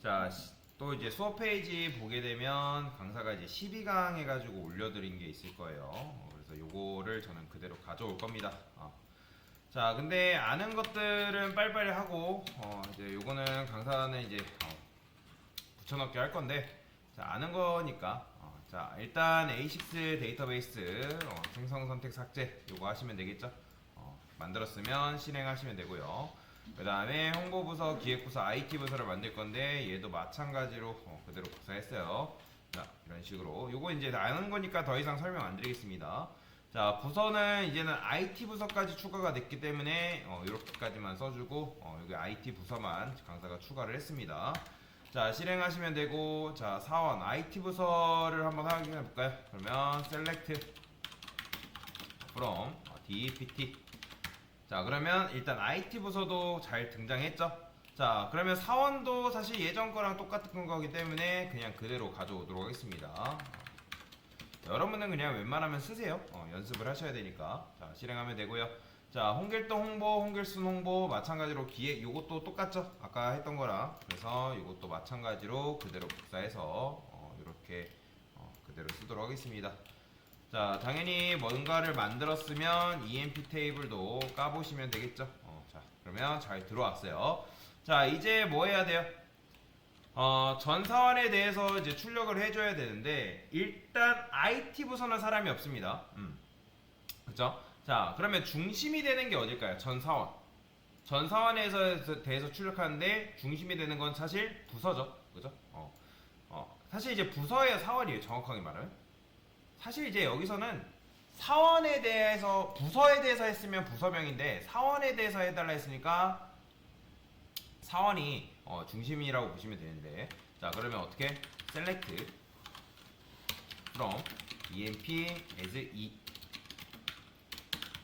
자, 또 이제 수업 페이지 보게 되면 강사가 이제 12강 해가지고 올려드린 게 있을 거예요. 그래서 요거를 저는 그대로 가져올 겁니다. 자, 근데 아는 것들은 빨리빨리 하고, 이제 요거는 강사는 이제, 붙여넣기 할 건데, 자, 아는 거니까, 자, 일단 A6 데이터베이스, 생성 선택 삭제, 요거 하시면 되겠죠? 만들었으면 실행하시면 되고요. 그 다음에 홍보부서, 기획부서, IT부서를 만들 건데, 얘도 마찬가지로, 그대로 복사했어요. 자, 이런 식으로. 요거 이제 아는 거니까 더 이상 설명 안 드리겠습니다. 자, 부서는 이제는 IT 부서까지 추가가 됐기 때문에 이렇게까지만 써주고 여기 IT 부서만 강사가 추가를 했습니다. 자, 실행하시면 되고, 자, 사원 IT 부서를 한번 확인해 볼까요? 그러면 select from DPT. 자, 그러면 일단 IT 부서도 잘 등장했죠? 자, 그러면 사원도 사실 예전 거랑 똑같은 거기 때문에 그냥 그대로 가져오도록 하겠습니다. 여러분은 그냥 웬만하면 쓰세요. 연습을 하셔야 되니까. 자, 실행하면 되고요. 자, 홍길동 홍보, 홍길순 홍보 마찬가지로 기획 요것도 똑같죠? 아까 했던 거랑. 그래서 요것도 마찬가지로 그대로 복사해서 이렇게 그대로 쓰도록 하겠습니다. 자, 당연히 뭔가를 만들었으면 EMP 테이블도 까보시면 되겠죠? 자, 그러면 잘 들어왔어요. 자, 이제 뭐 해야 돼요? 전 사원에 대해서 이제 출력을 해줘야 되는데, 일단 IT 부서는 사람이 없습니다. 그쵸? 자, 그러면 중심이 되는 게 어딜까요? 전 사원. 전 사원에서 대해서 출력하는데, 중심이 되는 건 사실 부서죠. 그죠? 사실 이제 부서의 사원이에요. 정확하게 말하면. 사실 이제 여기서는 사원에 대해서, 부서에 대해서 했으면 부서명인데, 사원에 대해서 해달라 했으니까, 사원이 중심이라고 보시면 되는데, 자, 그러면 어떻게 select from emp as e.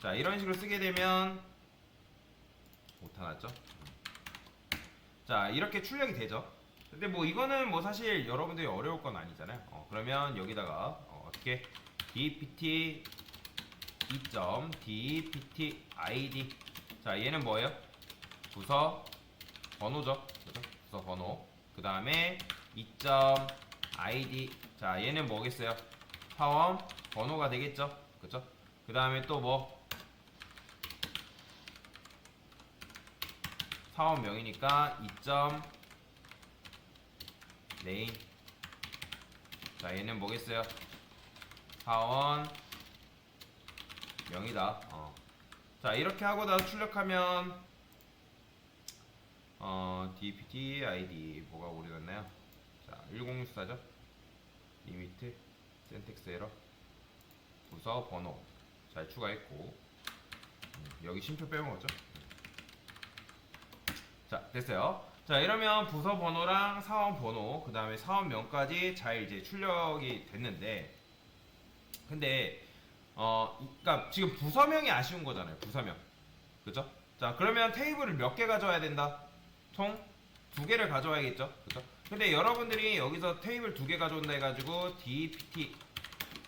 자, 이런 식으로 쓰게 되면 못하났죠? 자, 이렇게 출력이 되죠. 근데 뭐 이거는 뭐 사실 여러분들이 어려울 건 아니잖아요. 그러면 여기다가 어떻게 dpt 2.dpt id. 자, 얘는 뭐예요? 부서 번호죠. 그죠? 부서 번호. 그 다음에 2.id. 자, 얘는 뭐겠어요? 사원 번호가 되겠죠. 그죠? 그 다음에 또 뭐? 사원명이니까 2.name. 자, 얘는 뭐겠어요? 사원 명이다. 자, 이렇게 하고 나서 출력하면 dpt id 뭐가 오류났나요? 자, 1064죠? 리미트 센텍스 에러 부서 번호 잘 추가했고, 여기 쉼표 빼먹었죠? 자, 됐어요. 자, 이러면 부서 번호랑 사원 번호, 그 다음에 사원명까지 잘 이제 출력이 됐는데, 근데 그러니까 지금 부서명이 아쉬운 거잖아요. 부서명. 그죠? 자, 그러면 테이블을 몇 개 가져와야 된다? 총 2개를 가져와야겠죠? 그죠? 근데 여러분들이 여기서 테이블 2개 가져온다 해가지고 dpt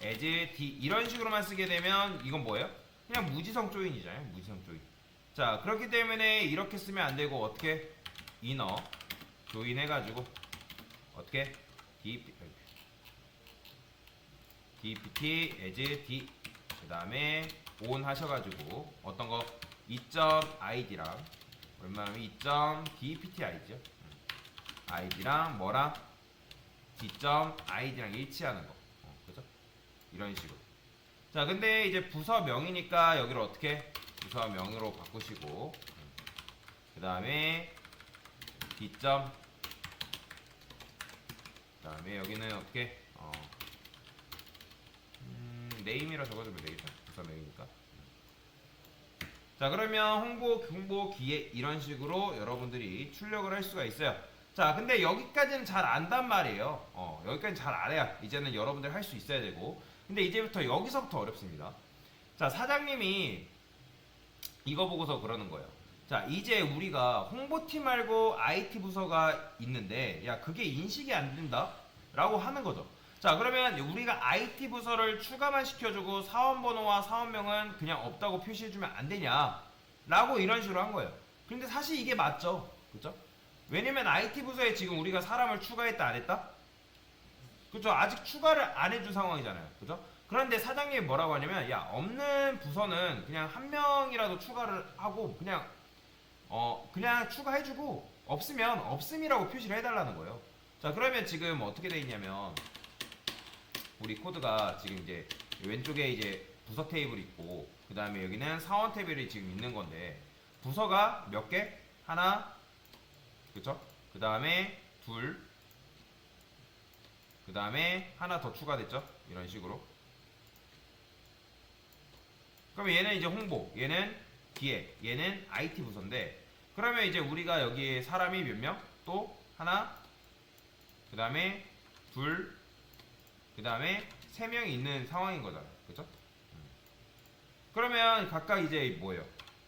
as d 이런 식으로만 쓰게 되면 이건 뭐예요? 그냥 무지성 조인이잖아요. 무지성 조인. 자, 그렇기 때문에 이렇게 쓰면 안 되고 어떻게? inner 조인 해가지고 어떻게? dpt as d 그 다음에 on 하셔가지고 어떤 거? 2.id랑 웬만하면 2.dptid죠. id랑 뭐랑? d.id랑 일치하는 거. 그죠? 이런 식으로. 자, 근데 이제 부서명이니까 여기를 어떻게? 부서명으로 바꾸시고, 그 다음에 d. 그 다음에 여기는 어떻게? 네임이라 적어주면 되겠죠. 부서명이니까. 자, 그러면 홍보, 기획 이런 식으로 여러분들이 출력을 할 수가 있어요. 자, 근데 여기까지는 잘 안단 말이에요. 여기까지 잘 알아야 이제는 여러분들 할 수 있어야 되고, 근데 이제부터 여기서부터 어렵습니다. 자, 사장님이 이거 보고서 그러는 거예요. 자, 이제 우리가 홍보팀 말고 IT 부서가 있는데, 야, 그게 인식이 안 된다? 라고 하는 거죠. 자, 그러면 우리가 IT 부서를 추가만 시켜주고 사원번호와 사원명은 그냥 없다고 표시해주면 안 되냐? 라고 이런 식으로 한 거예요. 근데 사실 이게 맞죠. 그죠? 왜냐면 IT 부서에 지금 우리가 사람을 추가했다 안 했다? 그죠? 아직 추가를 안 해준 상황이잖아요. 그죠? 그런데 사장님이 뭐라고 하냐면 야 없는 부서는 그냥 한 명이라도 추가를 하고 그냥 추가해주고 없으면 없음이라고 표시를 해달라는 거예요. 자 그러면 지금 어떻게 돼 있냐면 우리 코드가 지금 이제 왼쪽에 이제 부서 테이블이 있고 그 다음에 여기는 사원 테이블이 지금 있는 건데 부서가 몇 개? 하나, 그쵸? 그 다음에 둘, 그 다음에 하나 더 추가됐죠? 이런 식으로. 그러면 얘는 이제 홍보, 얘는 기획, 얘는 IT 부서인데 그러면 이제 우리가 여기에 사람이 몇 명? 또 하나, 그 다음에 둘, 그 다음에 세 명이 있는 상황인 거잖아요. 그죠? 그러면 각각 이제 뭐예요?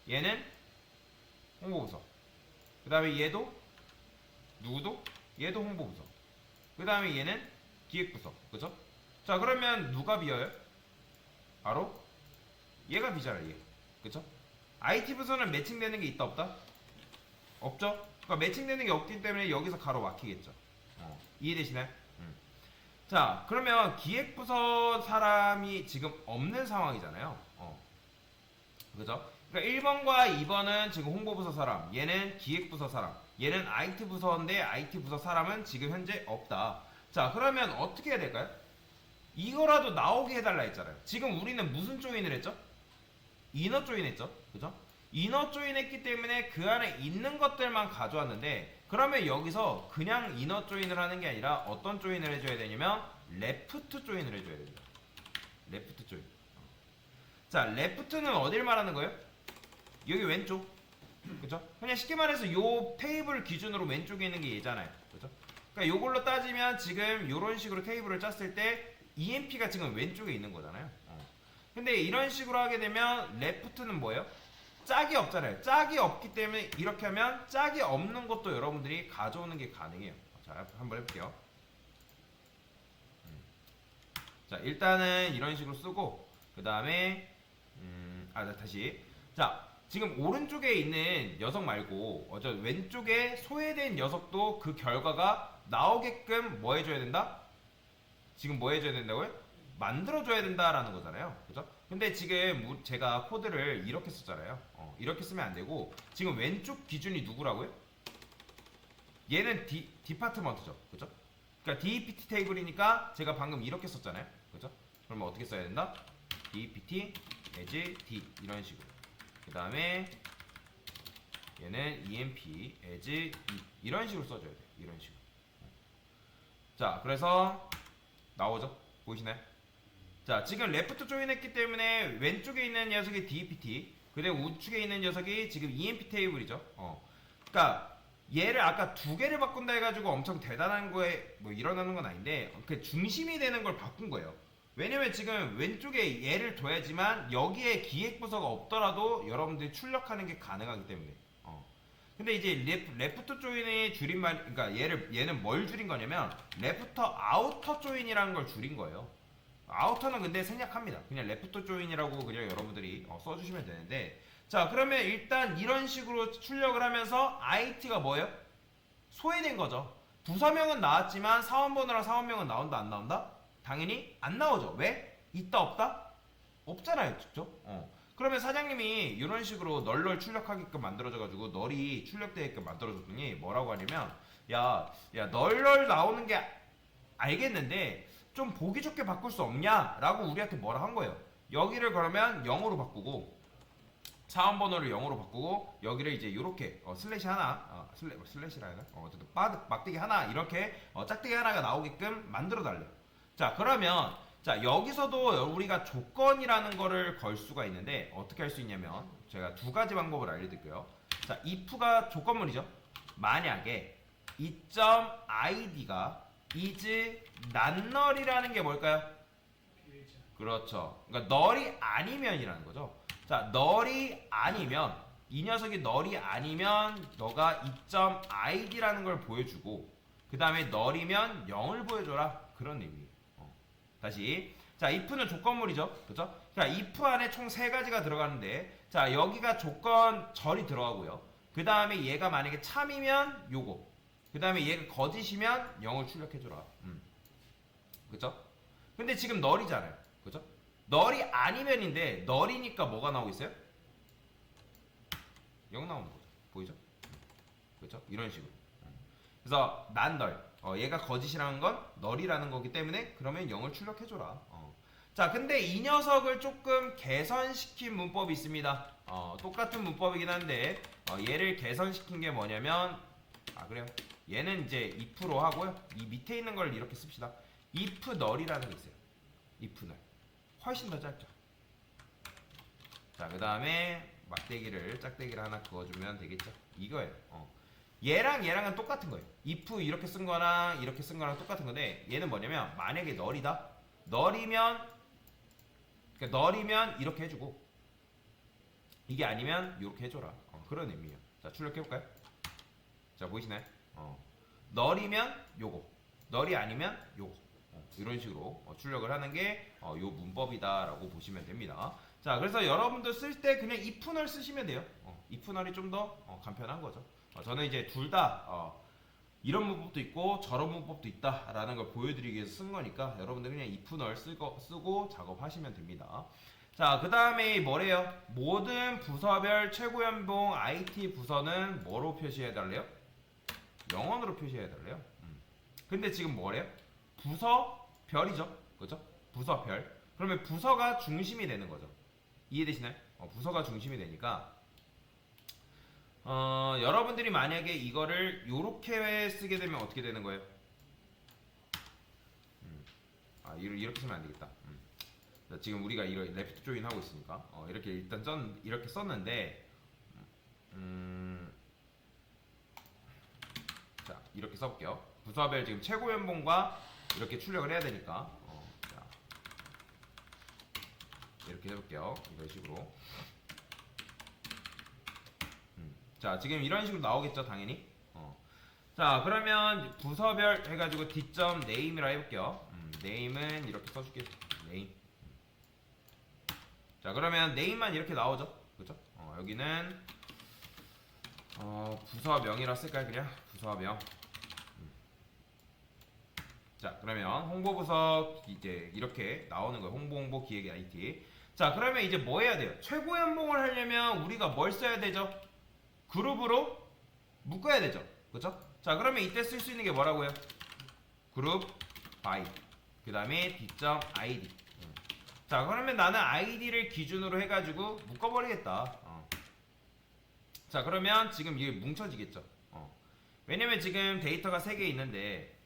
얘는 홍보부서. 그 다음에 얘도 누구도? 얘도 홍보부서. 그 다음에 얘는 기획부서. 그죠? 자 그러면 누가 비어요? 바로 얘가 비잖아요. 얘. 그쵸? IT 부서는 매칭되는 게 있다 없다? 없죠? 그러니까 매칭되는 게 없기 때문에 여기서 가로 막히겠죠. 이해되시나요? 자 그러면 기획부서 사람이 지금 없는 상황이잖아요. 그죠? 그러니까 1번과 2번은 지금 홍보부서 사람, 얘는 기획부서 사람, 얘는 IT 부서인데 IT 부서 사람은 지금 현재 없다. 자 그러면 어떻게 해야 될까요? 이거라도 나오게 해달라 했잖아요. 지금 우리는 무슨 조인을 했죠? 이너 조인 했죠. 그죠? 이너 조인 했기 때문에 그 안에 있는 것들만 가져왔는데 그러면 여기서 그냥 이너 조인을 하는 게 아니라 어떤 조인을 해줘야 되냐면 레프트 조인을 해줘야 됩니다. 레프트 조인. 자 레프트는 어딜 말하는 거예요? 여기 왼쪽. 그죠? 그냥 쉽게 말해서 요 테이블 기준으로 왼쪽에 있는 게 얘잖아요. 그죠? 그러니까 요걸로 따지면 지금 요런 식으로 테이블을 짰을 때 EMP가 지금 왼쪽에 있는 거잖아요. 근데 이런 식으로 하게 되면 레프트는 뭐예요? 짝이 없잖아요. 짝이 없기 때문에 이렇게 하면 짝이 없는 것도 여러분들이 가져오는 게 가능해요. 자 한번 해볼게요. 자 일단은 이런 식으로 쓰고 그 다음에 다시 자 지금 오른쪽에 있는 녀석 말고 저 왼쪽에 소외된 녀석도 그 결과가 나오게끔 뭐 해줘야 된다? 지금 뭐 해줘야 된다고요? 만들어줘야 된다라는 거잖아요. 그죠? 근데 지금 제가 코드를 이렇게 썼잖아요. 이렇게 쓰면 안 되고 지금 왼쪽 기준이 누구라고요? 얘는 디파트먼트죠. 그죠? 그러니까 DEPT 테이블이니까 제가 방금 이렇게 썼잖아요. 그죠? 그러면 어떻게 써야 된다? DEPT as D 이런 식으로. 그 다음에 얘는 EMP as E 이런 식으로 써줘야 돼요. 이런 식으로. 자, 그래서 나오죠? 보이시나요? 자 지금 레프트 조인했기 때문에 왼쪽에 있는 녀석이 DEPT 그리고 우측에 있는 녀석이 지금 EMP 테이블이죠. 그러니까 얘를 아까 두 개를 바꾼다 해가지고 엄청 대단한 거에 뭐 일어나는 건 아닌데 그 중심이 되는 걸 바꾼 거예요. 왜냐면 지금 왼쪽에 얘를 둬야지만 여기에 기획부서가 없더라도 여러분들이 출력하는 게 가능하기 때문에. 근데 이제 레프트 조인의 줄임말, 그러니까 얘는 뭘 줄인 거냐면 레프터 아우터 조인이라는 걸 줄인 거예요. 아우터는 근데 생략합니다. 그냥 레프트 조인이라고 그냥 여러분들이 써주시면 되는데 자 그러면 일단 이런 식으로 출력을 하면서 IT가 뭐예요? 소외된 거죠. 부서명은 나왔지만 사원번호랑 사원명은 나온다 안 나온다? 당연히 안 나오죠. 왜? 있다 없다? 없잖아요. 직접. 그러면 사장님이 이런 식으로 널널 출력하게끔 만들어줘가지고 널이 출력되게끔 만들어줬더니 뭐라고 하냐면 야 널널 나오는 게 알겠는데 좀 보기 좋게 바꿀 수 없냐? 라고 우리한테 뭐라 한 거예요. 여기를 그러면 0으로 바꾸고 사원 번호를 0으로 바꾸고 여기를 이제 이렇게 슬래시 하나 슬래시라 해야 되나? 어쨌든 막대기 하나 이렇게 짝대기 하나가 나오게끔 만들어 달래요. 자 그러면 자 여기서도 우리가 조건이라는 거를 걸 수가 있는데 어떻게 할 수 있냐면 제가 두 가지 방법을 알려드릴게요. 자 if가 조건문이죠. 만약에 이.id가 is not null이라는 게 뭘까요? 그렇죠. 그러니까 null이 아니면이라는 거죠. 자, null이 아니면 이 녀석이 null이 아니면 너가 이.id라는 걸 보여주고 그 다음에 null이면 0을 보여줘라 그런 의미예요. 다시 자 if는 조건물이죠. 그렇죠? 그러니까 if 안에 총 세 가지가 들어가는데 자 여기가 조건 절이 들어가고요. 그 그 다음에 얘가 만약에 참이면 요거. 그 다음에 얘가 거짓이면 0을 출력해줘라. 그쵸? 근데 지금 널이잖아요. 그죠? 널이 아니면인데 널이니까 뭐가 나오고 있어요? 0 나오는 거죠. 보이죠? 그렇죠? 이런 식으로. 그래서 난널. 얘가 거짓이라는 건 널이라는 거기 때문에 그러면 0을 출력해줘라. 자, 근데 이 녀석을 조금 개선시킨 문법이 있습니다. 똑같은 문법이긴 한데 얘를 개선시킨 게 뭐냐면 그래요. 얘는 이제 if로 하고요. 이 밑에 있는 걸 이렇게 씁시다. if 널이라는 게 있어요. if 널. 훨씬 더 짧죠. 자, 그 다음에 짝대기를 하나 그어주면 되겠죠. 이거예요. 얘랑 얘랑은 똑같은 거예요. if 이렇게 쓴 거랑 이렇게 쓴 거랑 똑같은 건데 얘는 뭐냐면 만약에 널이다. 널이면 이렇게 해주고 이게 아니면 이렇게 해줘라. 그런 의미예요. 자, 출력해볼까요? 자, 보이시나요? 널이면 요거, 널이 아니면 요거. 이런 식으로 출력을 하는 게 요 문법이다라고 보시면 됩니다. 자, 그래서 여러분들 쓸 때 그냥 if 널 쓰시면 돼요. if 널이 좀 더 간편한 거죠. 저는 이제 둘 다 이런 문법도 있고 저런 문법도 있다라는 걸 보여드리기 위해서 쓴 거니까 여러분들 그냥 if 널 쓰고 작업하시면 됩니다. 자, 그 다음에 뭐래요? 모든 부서별 최고연봉 IT 부서는 뭐로 표시해달래요? 영원으로 표시해달래요. 근데 지금 뭐래요? 부서별이죠. 그죠? 부서별. 그러면 부서가 중심이 되는 거죠. 이해되시나요? 부서가 중심이 되니까 여러분들이 만약에 이거를 요렇게 쓰게 되면 어떻게 되는 거예요? 이렇게 쓰면 안 되겠다. 지금 우리가 이런 레프트 조인 하고 있으니까 이렇게 일단 이렇게 썼는데 자, 이렇게 써볼게요. 부서별 지금 최고 연봉과 이렇게 출력을 해야 되니까 자, 이렇게 해볼게요. 이런 식으로. 자, 지금 이런 식으로 나오겠죠, 당연히. 자, 그러면 부서별 해가지고 뒷점 네임이라 해볼게요. 네임은 이렇게 써줄게요. 네임. 자, 그러면 네임만 이렇게 나오죠, 그죠? 여기는 부서명이라 쓸까요, 그냥? 부서명. 자, 그러면 홍보부서 이제 이렇게 나오는 거예요. 홍보 기획 IT. 자, 그러면 이제 뭐 해야 돼요? 최고 연봉을 하려면 우리가 뭘 써야 되죠? 그룹으로 묶어야 되죠. 그쵸? 자, 그러면 이때 쓸 수 있는 게 뭐라고요? 그룹 by. 그 다음에 뒷점 id. 자, 그러면 나는 id를 기준으로 해가지고 묶어버리겠다. 자, 그러면 지금 이게 뭉쳐지겠죠. 왜냐면 지금 데이터가 3개 있는데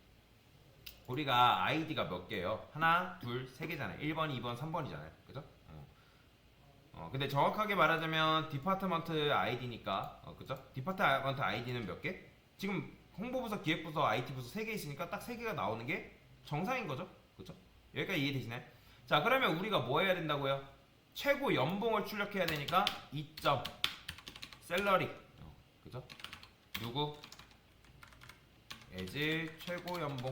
우리가 id가 몇 개예요? 하나, 둘, 3개잖아요. 1번, 2번, 3번이잖아요. 그죠? 근데 정확하게 말하자면 디파트먼트 아이디니까 그죠? 디파트먼트 아이디는 몇 개? 지금 홍보부서, 기획부서, IT부서 3개 있으니까 딱 3개가 나오는 게 정상인 거죠? 그죠? 여기까지 이해되시나요? 자, 그러면 우리가 뭐 해야 된다고요? 최고 연봉을 출력해야 되니까 2점 셀러리 그죠? 누구? as 최고 연봉.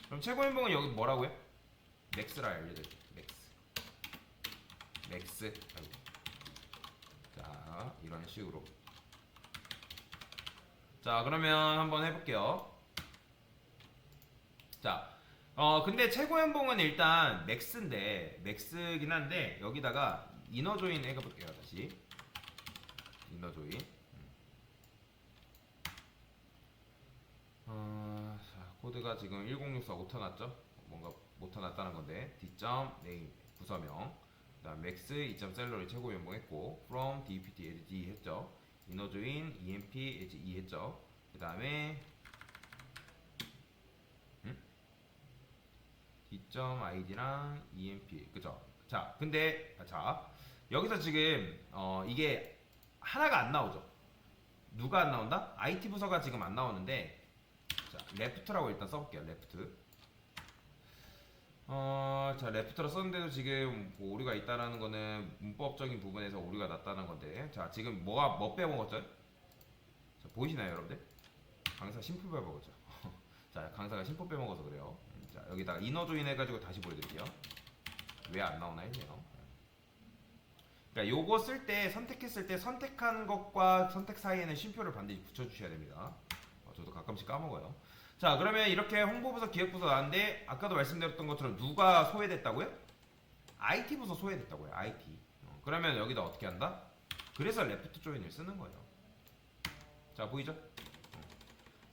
그럼 최고 연봉은 여기 뭐라고요? 맥스라 알려드릴게요. 맥스. 자, 이런 식으로. 자, 그러면 한번 해볼게요. 자, 근데 최고 연봉은 일단 맥스긴 한데 여기다가 이너 조인 해볼게요. 다시 이너 조인. 자, 코드가 지금 1064 오타났죠? 뭔가 오타났다는 건데 뒷점 네임 부서명. 그 다음 맥스 2점 셀러리 최고 연봉 했고 from dpt as d 했죠. 이너 조인 emp as e 했죠. 그 다음에 뒷점 id랑 emp 그죠? 자, 근데 자 여기서 지금 이게 하나가 안 나오죠. 누가 안 나온다? IT 부서가 지금 안 나오는데 자, 레프트라고 일단 써볼게요. 레프트. 자, 레프트로 썼는데도 지금 뭐 오류가 있다라는 거는 문법적인 부분에서 오류가 났다는 건데, 자, 지금 뭐 빼먹었죠? 자, 보이시나요, 여러분들? 강사 심플 빼먹었죠. 자, 강사가 심플 빼먹어서 그래요. 자, 여기다가 이너 조인 해가지고 다시 보여드릴게요. 왜 안 나오나 했네요. 그러니까 그러니까 요거 쓸 때 선택했을 때 선택한 것과 선택 사이에는 쉼표를 반드시 붙여주셔야 됩니다. 저도 가끔씩 까먹어요. 자, 그러면 이렇게 홍보부서 기획부서 나왔는데 아까도 말씀드렸던 것처럼 누가 소외됐다고요? IT부서 소외됐다고요. IT. 그러면 여기다 어떻게 한다? 그래서 레프트 조인을 쓰는 거예요. 자, 보이죠?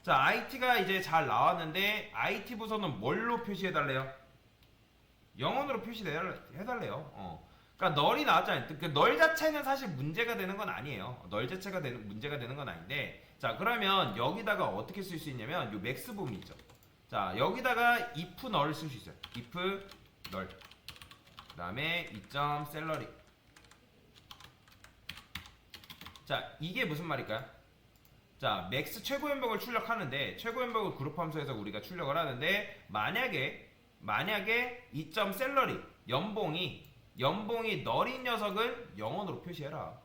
자, IT가 이제 잘 나왔는데 IT 부서는 뭘로 표시해달래요? 영원으로 표시해달래요. 그러니까 널이 나왔잖아요. 그 널 자체는 사실 문제가 되는 건 아니에요. 널 자체가 문제가 되는 건 아닌데, 자, 그러면 여기다가 어떻게 쓸 수 있냐면 요 맥스 부분 있죠. 자, 여기다가 if 널을 쓸 수 있어요. if 널. 그다음에 이점 셀러리. 자, 이게 무슨 말일까요? 자, 맥스 최고 연봉을 출력하는데 최고 연봉을 그룹 함수에서 우리가 출력을 하는데 만약에 이점 셀러리 연봉이 널인 녀석은 영원으로 표시해라.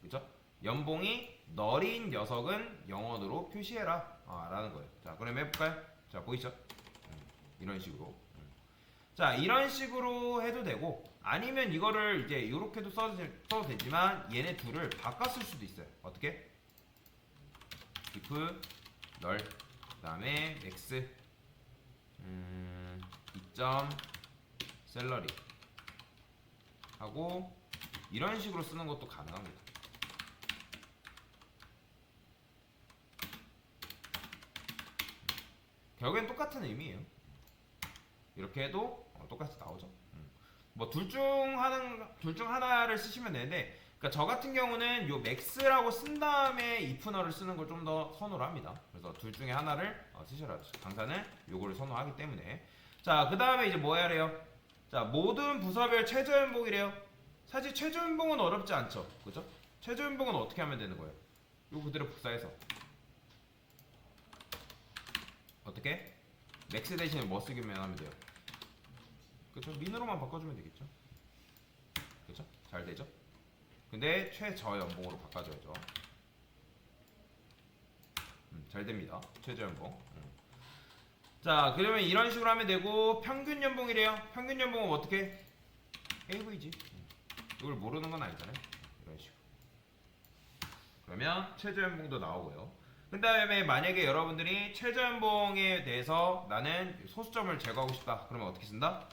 그죠? 연봉이 널인 녀석은 영원으로 표시해라. 라는 거예요. 자, 그럼 해볼까요? 자, 보이죠? 이런 식으로. 자, 이런 식으로 해도 되고, 아니면 이거를 이제 이렇게도 써도 되지만 얘네 둘을 바꿨을 수도 있어요. 어떻게? if 널 그다음에 x 이점 셀러리 하고 이런 식으로 쓰는 것도 가능합니다. 결국엔 똑같은 의미예요. 이렇게 해도 똑같이 나오죠. 뭐 둘 중 하나를 쓰시면 되는데, 그러니까 저 같은 경우는 요 max라고 쓴 다음에 if너를 쓰는 걸 좀 더 선호를 합니다. 그래서 둘 중에 하나를 쓰셔라. 강사는 요거를 선호하기 때문에. 자, 그 다음에 이제 뭐 해야 돼요? 자, 모든 부서별 최저연봉이래요. 사실 최저연봉은 어렵지 않죠. 그죠? 최저연봉은 어떻게 하면 되는 거예요? 요 그대로 복사해서 어떻게? 맥스 대신에 뭐 쓰기만 하면 돼요? 그쵸? 민으로만 바꿔주면 되겠죠? 그쵸? 잘 되죠? 근데 최저연봉으로 바꿔줘야죠. 잘 됩니다. 최저연봉. 자, 그러면 이런 식으로 하면 되고, 평균 연봉이래요. 평균 연봉은 어떻게? AV지. 이걸 모르는 건 아니잖아요. 이런 식으로. 그러면 최저연봉도 나오고요. 그 다음에 만약에 여러분들이 최저연봉에 대해서 나는 소수점을 제거하고 싶다. 그러면 어떻게 쓴다?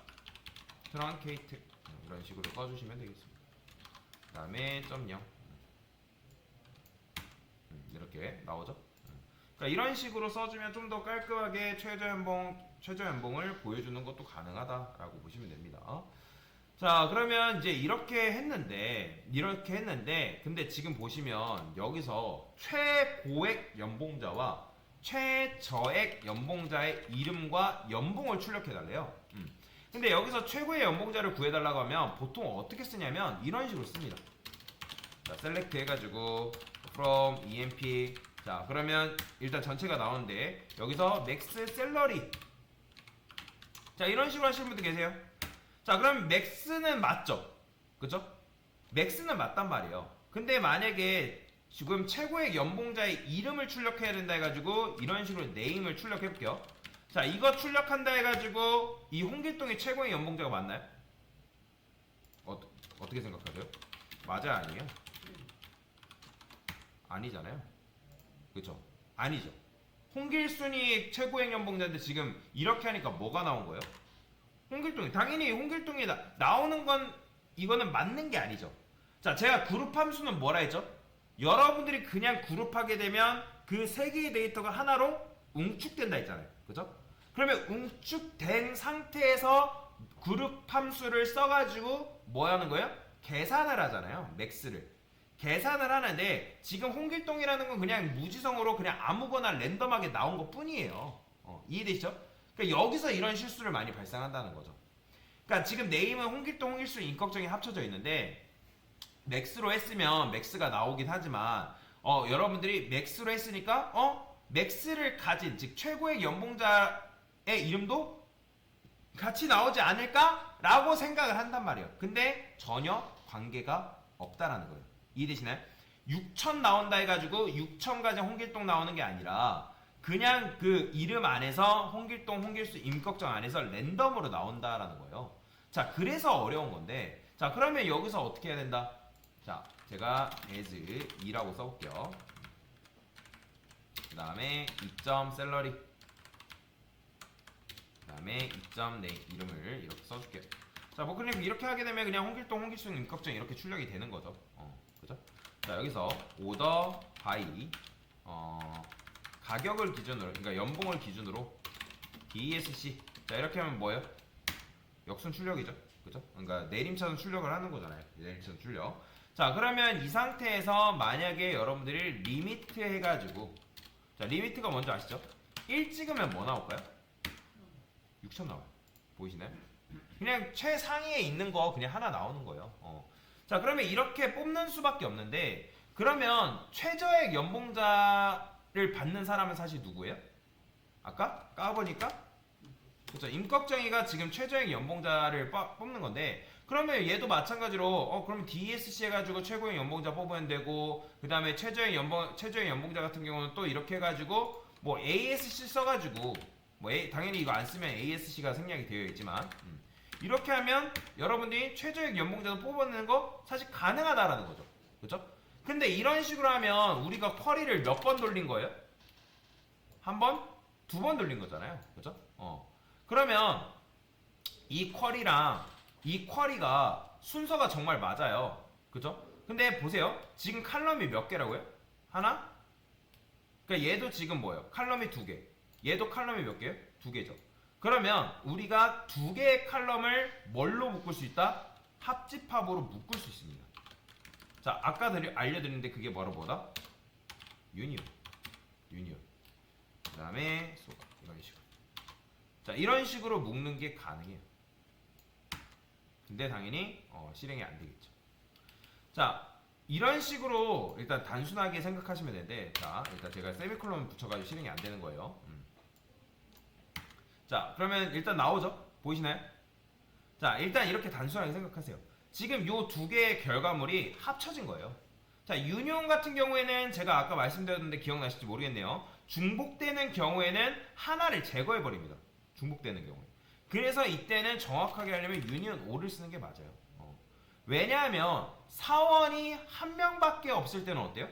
트랑케이트. 이런 식으로 써주시면 되겠습니다. 그 다음에 .0 이렇게 나오죠. 그러니까 이런 식으로 써주면 좀 더 깔끔하게 최저연봉을 보여주는 것도 가능하다라고 보시면 됩니다. 자, 그러면 이제 이렇게 했는데 근데 지금 보시면 여기서 최고액 연봉자와 최저액 연봉자의 이름과 연봉을 출력해 달래요. 근데 여기서 최고의 연봉자를 구해달라고 하면 보통 어떻게 쓰냐면 이런 식으로 씁니다. 자, 셀렉트 해가지고 from emp. 자, 그러면 일단 전체가 나오는데 여기서 맥스 셀러리. 자, 이런 식으로 하시는 분들 계세요. 자, 그럼 맥스는 맞죠? 그죠? 맥스는 맞단 말이에요. 근데 만약에 지금 최고의 연봉자의 이름을 출력해야 된다 해가지고 이런 식으로 네임을 출력해 볼게요. 자, 이거 출력한다 해가지고 이 홍길동이 최고의 연봉자가 맞나요? 어떻게 생각하세요? 맞아요, 아니에요? 아니잖아요. 그쵸? 아니죠. 홍길순이 최고의 연봉자인데 지금 이렇게 하니까 뭐가 나온 거예요? 홍길동이. 당연히 홍길동이 나오는 건 이거는 맞는 게 아니죠. 자, 제가 그룹 함수는 뭐라 했죠? 여러분들이 그냥 그룹하게 되면 그 세 개의 데이터가 하나로 응축된다 했잖아요. 그죠? 그러면 응축된 상태에서 그룹 함수를 써가지고 뭐 하는 거예요? 계산을 하잖아요. 맥스를. 계산을 하는데 지금 홍길동이라는 건 그냥 무지성으로 그냥 아무거나 랜덤하게 나온 것 뿐이에요. 이해되시죠? 그러니까 여기서 이런 실수를 많이 발생한다는 거죠. 그러니까 지금 네임은 홍길동, 홍길수, 임꺽정이 합쳐져 있는데 맥스로 했으면 맥스가 나오긴 하지만 여러분들이 맥스로 했으니까 맥스를 가진 즉 최고의 연봉자의 이름도 같이 나오지 않을까라고 생각을 한단 말이에요. 근데 전혀 관계가 없다라는 거예요. 이해되시나요? 6천 나온다 해가지고 6천 가진 홍길동 나오는 게 아니라 그냥 그 이름 안에서 홍길동, 홍길수, 임꺽정 안에서 랜덤으로 나온다라는 거예요. 자, 그래서 어려운 건데, 자, 그러면 여기서 어떻게 해야 된다? 자, 제가 as 2라고 써볼게요. 그 다음에 입점 샐러리, 그 다음에 입점 내 이름을 이렇게 써줄게요. 자, 버클님 이렇게 하게 되면 그냥 홍길동, 홍길동, 임꺽정 이렇게 출력이 되는 거죠. 그죠? 자, 여기서 오더 바이 가격을 기준으로, 그러니까 연봉을 기준으로 DSC. 자, 이렇게 하면 뭐예요? 역순 출력이죠. 그죠? 그러니까 내림차순 출력을 하는 거잖아요. 내림차순 출력. 자, 그러면 이 상태에서 만약에 여러분들이 리미트 해가지고, 자, 리미트가 뭔지 아시죠? 1 찍으면 뭐 나올까요? 6천 나와요. 보이시나요? 그냥 최상위에 있는 거 그냥 하나 나오는 거예요. 자, 그러면 이렇게 뽑는 수밖에 없는데, 그러면 최저액 연봉자를 받는 사람은 사실 누구예요? 아까 까보니까 그렇죠. 임꺽정이가 지금 최저액 연봉자를 뽑는 건데, 그러면 얘도 마찬가지로 그러면 DSC 해가지고 최고액 연봉자 뽑으면 되고, 그 다음에 최저액 연봉자 같은 경우는 또 이렇게 해가지고 뭐 ASC 써가지고 뭐 당연히 이거 안 쓰면 ASC가 생략이 되어 있지만 이렇게 하면 여러분들이 최저액 연봉자도 뽑아내는 거 사실 가능하다라는 거죠. 그렇죠? 근데 이런 식으로 하면 우리가 쿼리를 몇 번 돌린 거예요? 한 번? 두 번 돌린 거잖아요. 그렇죠? 그러면 이 쿼리랑 이 쿼리가 순서가 정말 맞아요. 그죠? 근데 보세요. 지금 칼럼이 몇 개라고요? 하나? 그러니까 얘도 지금 뭐예요? 칼럼이 두 개. 얘도 칼럼이 몇 개예요? 두 개죠. 그러면 우리가 두 개의 칼럼을 뭘로 묶을 수 있다? 합집합으로 묶을 수 있습니다. 자, 아까 알려드렸는데 그게 뭐다? 유니온. 그 다음에 소가. 이런 식으로. 자, 이런 식으로 묶는 게 가능해요. 근데 당연히 실행이 안 되겠죠. 자, 이런 식으로 일단 단순하게 생각하시면 되는데, 자, 일단 제가 세미콜론 붙여가지고 실행이 안 되는 거예요. 자, 그러면 일단 나오죠? 보이시나요? 자, 일단 이렇게 단순하게 생각하세요. 지금 요 두 개의 결과물이 합쳐진 거예요. 자, 유니온 같은 경우에는 제가 아까 말씀드렸는데 기억나실지 모르겠네요. 중복되는 경우에는 하나를 제거해버립니다. 중복되는 경우에. 그래서 이때는 정확하게 하려면 유니온 5를 쓰는 게 맞아요. 왜냐하면 사원이 한 명밖에 없을 때는 어때요?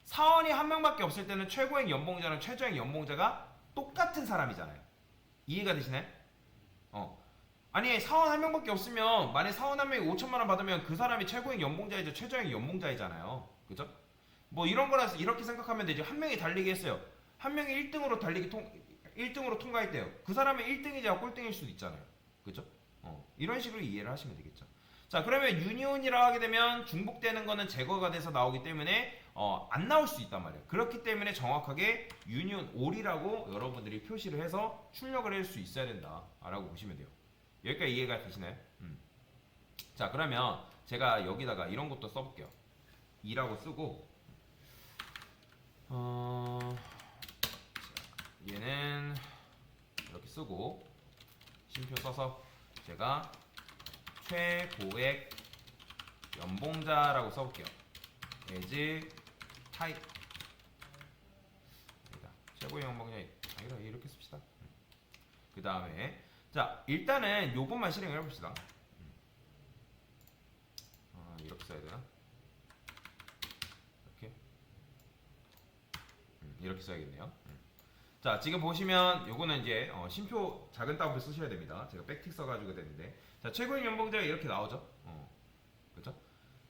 사원이 한 명밖에 없을 때는 최고액 연봉자랑 최저액 연봉자가 똑같은 사람이잖아요. 이해가 되시나요? 아니, 사원 한 명밖에 없으면 만약 사원 한 명이 5천만 원 받으면 그 사람이 최고액 연봉자이죠, 최저액 연봉자이잖아요. 그죠? 뭐 이런 거라서 이렇게 생각하면 되죠. 한 명이 달리기 했어요. 한 명이 1등으로 1등으로 통과했대요. 그 사람은 1등이자 꼴등일 수도 있잖아요. 그죠? 이런 식으로 이해를 하시면 되겠죠. 자, 그러면 유니온이라고 하게 되면 중복되는 거는 제거가 돼서 나오기 때문에 안 나올 수 있단 말이에요. 그렇기 때문에 정확하게 유니온 올이라고 여러분들이 표시를 해서 출력을 할 수 있어야 된다라고 보시면 돼요. 여기까지 이해가 되시나요? 자, 그러면 제가 여기다가 이런 것도 써볼게요. 2라고 쓰고 얘는 이렇게 쓰고 쉼표 써서 제가 최고액 연봉자라고 써볼게요. as type. 최고의 연봉자 아니다, 이렇게 씁시다. 그 다음에 자, 일단은 요것만 실행을 해봅시다. 이렇게 써야 되나? 이렇게 이렇게 써야겠네요. 자, 지금 보시면 요거는 이제 쉼표 작은 따옴표 쓰셔야 됩니다. 제가 백틱 써가지고 되는데, 자, 최고의 연봉자가 이렇게 나오죠. 그렇죠?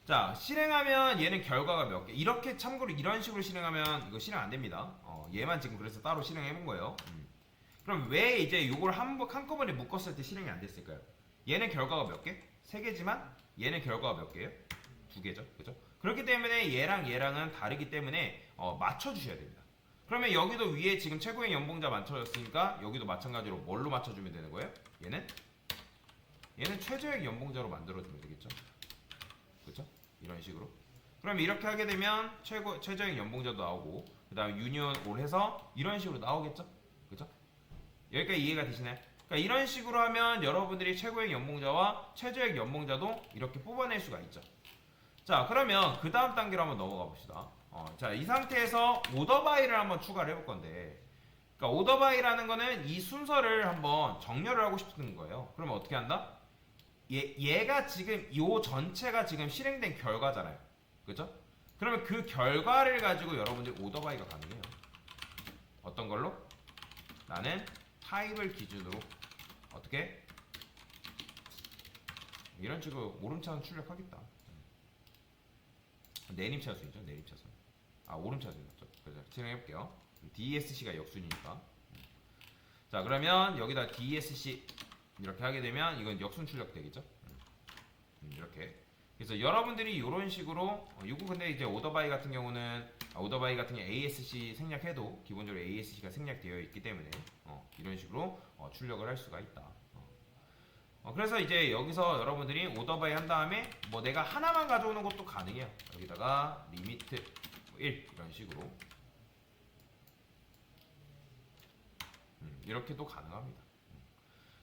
자, 실행하면 얘는 결과가 몇 개. 이렇게 참고로 이런 식으로 실행하면 이거 실행 안 됩니다. 얘만 지금 그래서 따로 실행해 본 거예요. 그럼 왜 이제 요걸 한꺼번에 묶었을 때 실행이 안 됐을까요? 얘는 결과가 몇 개? 3개지만 얘는 결과가 몇 개예요? 2개죠. 그죠? 그렇기 때문에 얘랑은 다르기 때문에 맞춰주셔야 됩니다. 그러면 여기도 위에 지금 최고의 연봉자 맞춰졌으니까 여기도 마찬가지로 뭘로 맞춰주면 되는 거예요? 얘는 최저액 연봉자로 만들어주면 되겠죠. 그쵸? 이런 식으로. 그럼 이렇게 하게 되면 최저액 연봉자도 나오고, 그 다음에 유니온 올 해서 이런 식으로 나오겠죠? 그쵸? 여기까지 이해가 되시나요? 그러니까 이런 식으로 하면 여러분들이 최고액 연봉자와 최저액 연봉자도 이렇게 뽑아낼 수가 있죠. 자, 그러면 그 다음 단계로 한번 넘어가 봅시다. 자, 이 상태에서 오더바이를 한번 추가를 해볼 건데, 그러니까 오더바이라는 거는 이 순서를 한번 정렬을 하고 싶은 거예요. 그러면 어떻게 한다? 얘가 지금 요 전체가 지금 실행된 결과잖아요. 그죠? 그러면 그 결과를 가지고 여러분들이 오더바이가 가능해요. 어떤 걸로? 나는 타입을 기준으로 어떻게? 이런 식으로 오름차순 출력하겠다. 내림차순이죠. 내림차순. 아, 오름차순 맞죠? 그래서 실행해볼게요. DSC가 역순이니까. 자, 그러면 여기다 DSC 이렇게 하게 되면 이건 역순 출력 되겠죠? 이렇게. 그래서 여러분들이 이런 식으로 요거 근데 이제 오더바이 같은 경우는 오더바이 같은 경우 ASC 생략해도 기본적으로 ASC가 생략되어 있기 때문에 이런 식으로 출력을 할 수가 있다. 그래서 이제 여기서 여러분들이 오더바이 한 다음에 뭐 내가 하나만 가져오는 것도 가능해요. 여기다가 리미트 1 이런 식으로 이렇게도 가능합니다.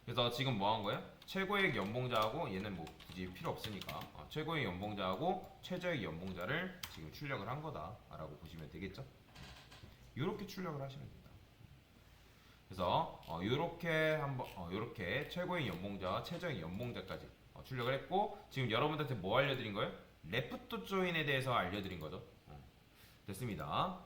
그래서 지금 뭐 한 거예요? 최고액 연봉자하고 얘는 뭐 굳이 필요 없으니까 최고액 연봉자하고 최저액 연봉자를 지금 출력을 한 거다라고 보시면 되겠죠? 이렇게 출력을 하시면 됩니다. 그래서 이렇게 한번 이렇게 최고액 연봉자와 최저액 연봉자까지 출력을 했고 지금 여러분들한테 뭐 알려드린 거예요? 레프트 조인에 대해서 알려드린 거죠. 됐습니다.